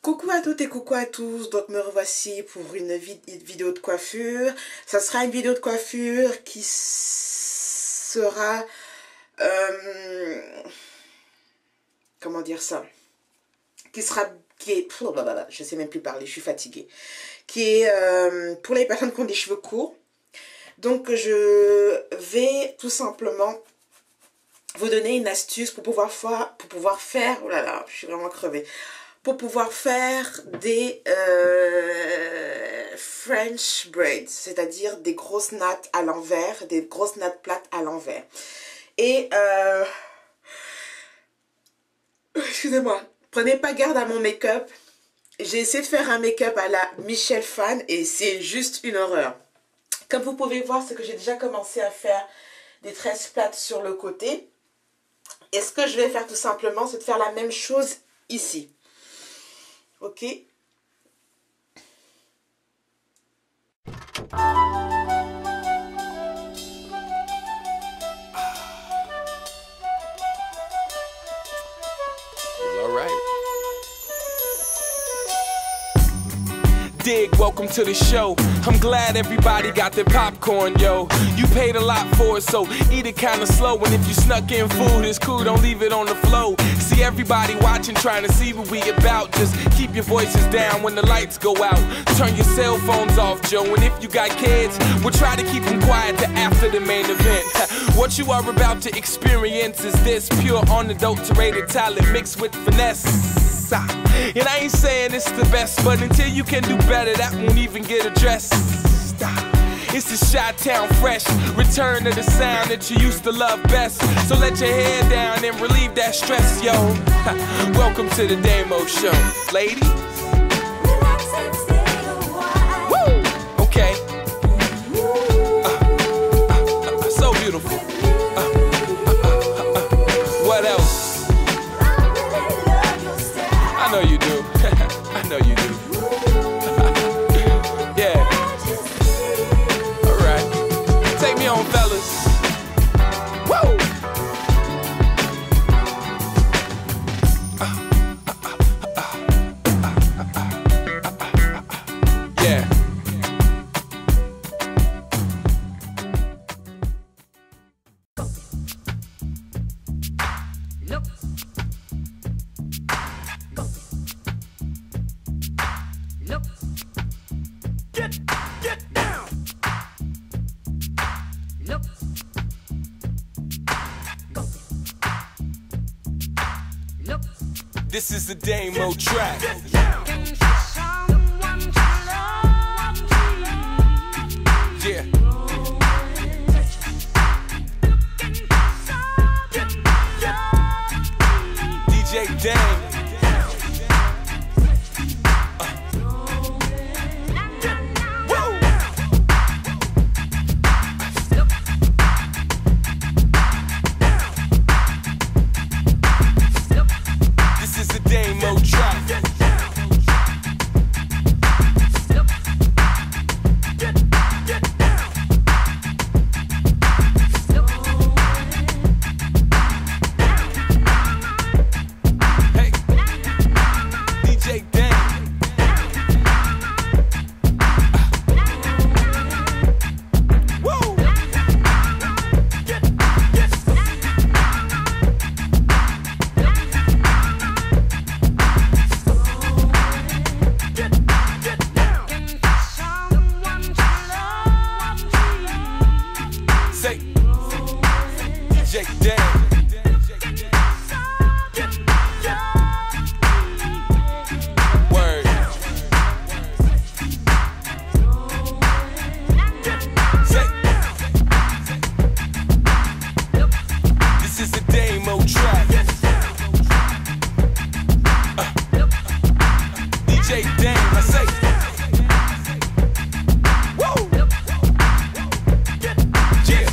Coucou à toutes et coucou à tous, donc me revoici pour une vidéo de coiffure. Ça sera une vidéo de coiffure qui sera, comment dire ça, je sais même plus parler, je suis fatiguée, qui est pour les personnes qui ont des cheveux courts. Donc je vais tout simplement vous donner une astuce pour pouvoir faire, oh là là, je suis vraiment crevée, pour pouvoir faire des French braids, c'est-à-dire des grosses nattes à l'envers, des grosses nattes plates à l'envers. Et excusez-moi, prenez pas garde à mon make-up. J'ai essayé de faire un make-up à la Michel Fan et c'est juste une horreur. Comme vous pouvez voir, c'est que j'ai déjà commencé à faire des tresses plates sur le côté. Et ce que je vais faire tout simplement, c'est de faire la même chose ici. Ok. All right. Dig, welcome to the show. I'm glad everybody got their popcorn, yo. You paid a lot for it, so eat it kinda slow. And if you snuck in food, it's cool, don't leave it on the floor. See everybody watching, trying to see what we about. Just keep your voices down when the lights go out. Turn your cell phones off, Joe. And if you got kids, we'll try to keep them quiet till after the main event. What you are about to experience is this pure, unadulterated talent mixed with finesse. And I ain't saying it's the best, but until you can do better, that won't even get addressed. It's the Chi-Town fresh, return of the sound that you used to love best. So let your head down and relieve that stress, yo. Welcome to the Damo Show, ladies. Woo! Okay. So beautiful. What else? I know you do. I know you do. Yeah. All right. Take me on, fellas. Woo! Yeah. This is the Damo track. Yeah. DJ Dame. Damo track. Hey, DJ Dan. Woo! Say, DJ Dan. Word. Say, this is the Damo track. DJ Dan, I say. Woo! Yeah.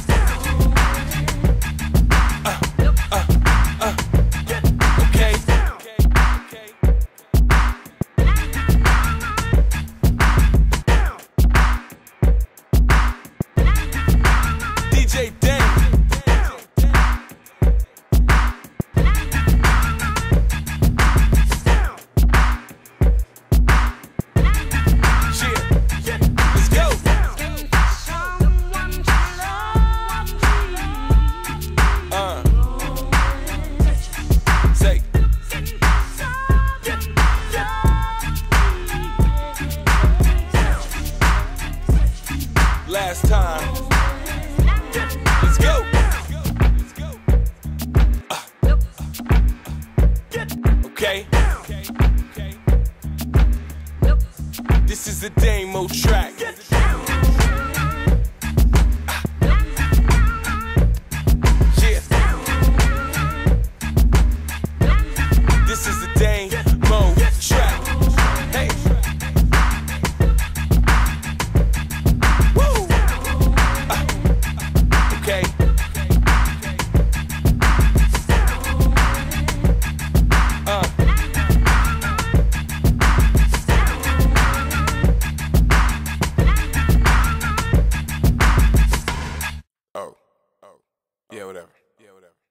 Yeah, whatever.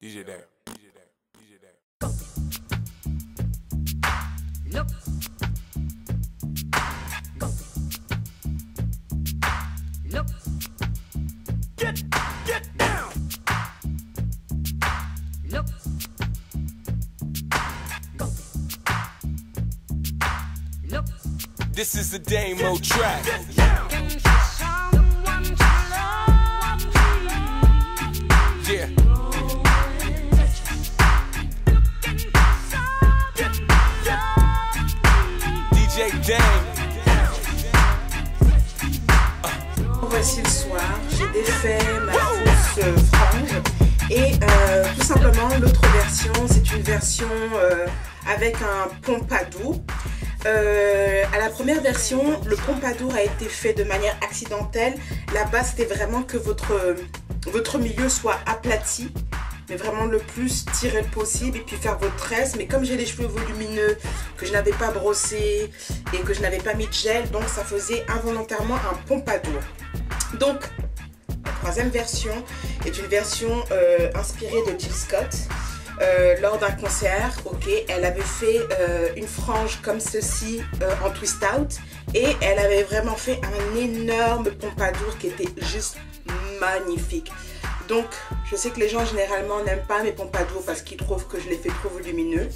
DJ Day. Look. Look. Get down. Look. Look. This is the Damo track. Yeah. DJ Dame. Voici le soir, j'ai défait ma fausse frange et tout simplement l'autre version, c'est une version avec un pompadour. À la première version, le pompadour a été fait de manière accidentelle. Là-bas, c'était vraiment que votre milieu soit aplati, mais vraiment le plus tiré possible, et puis faire votre tresse. Mais comme j'ai les cheveux volumineux, que je n'avais pas brossé et que je n'avais pas mis de gel, donc ça faisait involontairement un pompadour. Donc, la troisième version est une version inspirée de Jill Scott. Lors d'un concert, elle avait fait une frange comme ceci en twist out, et elle avait vraiment fait un énorme pompadour qui était juste magnifique. Donc je sais que les gens généralement n'aiment pas mes pompadours parce qu'ils trouvent que je les fais trop volumineux,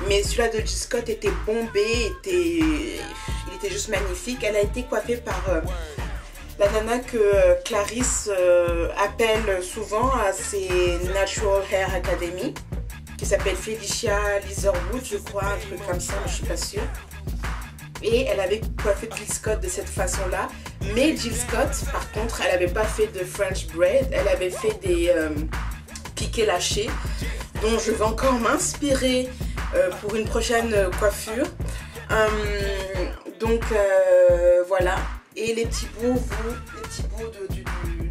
mais celui-là de Jill Scott était bombé, il était juste magnifique. Elle a été coiffée par la nana que Clarisse appelle souvent à ses Natural Hair Academy, qui s'appelle Felicia Leatherwood, je crois, un truc comme ça, mais je suis pas sûre. Et elle avait coiffé Jill Scott de cette façon-là. Mais Jill Scott, par contre, elle n'avait pas fait de French braid, elle avait fait des piqués lâchés, dont je vais encore m'inspirer pour une prochaine coiffure. Donc voilà. Et les petits bouts,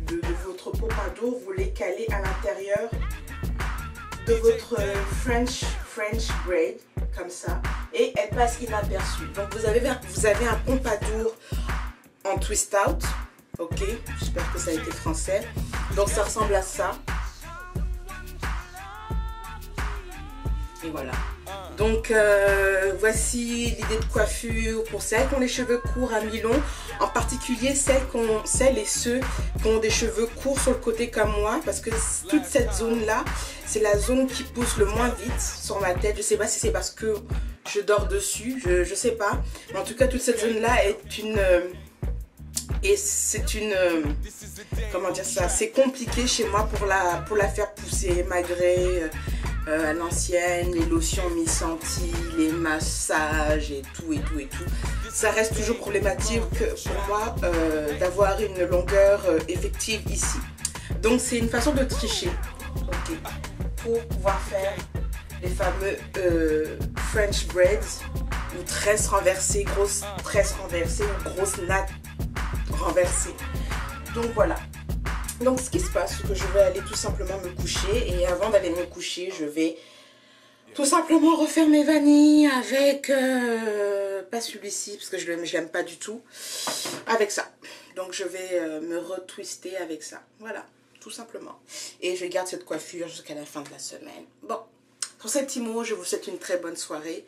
de votre pompadour, vous les calez à l'intérieur de votre French braid, comme ça, et elle passe inaperçue. Donc vous avez un pompadour en twist out, j'espère que ça a été français. Donc ça ressemble à ça. Et voilà. Donc voici l'idée de coiffure pour celles qui ont les cheveux courts à mi-long, en particulier celles et ceux qui ont des cheveux courts sur le côté comme moi, parce que toute cette zone là, c'est la zone qui pousse le moins vite sur ma tête. Je sais pas si c'est parce que je dors dessus, je sais pas, mais en tout cas toute cette zone là est comment dire ça, c'est compliqué chez moi pour la faire pousser, malgré à l'ancienne, les lotions mi-senties, les massages et tout. Ça reste toujours problématique pour moi d'avoir une longueur effective ici. Donc c'est une façon de tricher, pour pouvoir faire les fameux French braids ou tresses renversées, grosses tresses renversées ou grosses nattes renversées. Donc voilà. Donc ce qui se passe, c'est que je vais aller tout simplement me coucher, et avant d'aller me coucher, je vais tout simplement refaire mes vanilles avec, pas celui-ci parce que je l'aime pas du tout, avec ça. Donc je vais me retwister avec ça, voilà, tout simplement. Et je garde cette coiffure jusqu'à la fin de la semaine. Bon, sur ces petits mots, je vous souhaite une très bonne soirée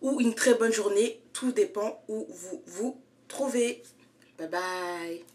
ou une très bonne journée, tout dépend où vous vous trouvez. Bye bye.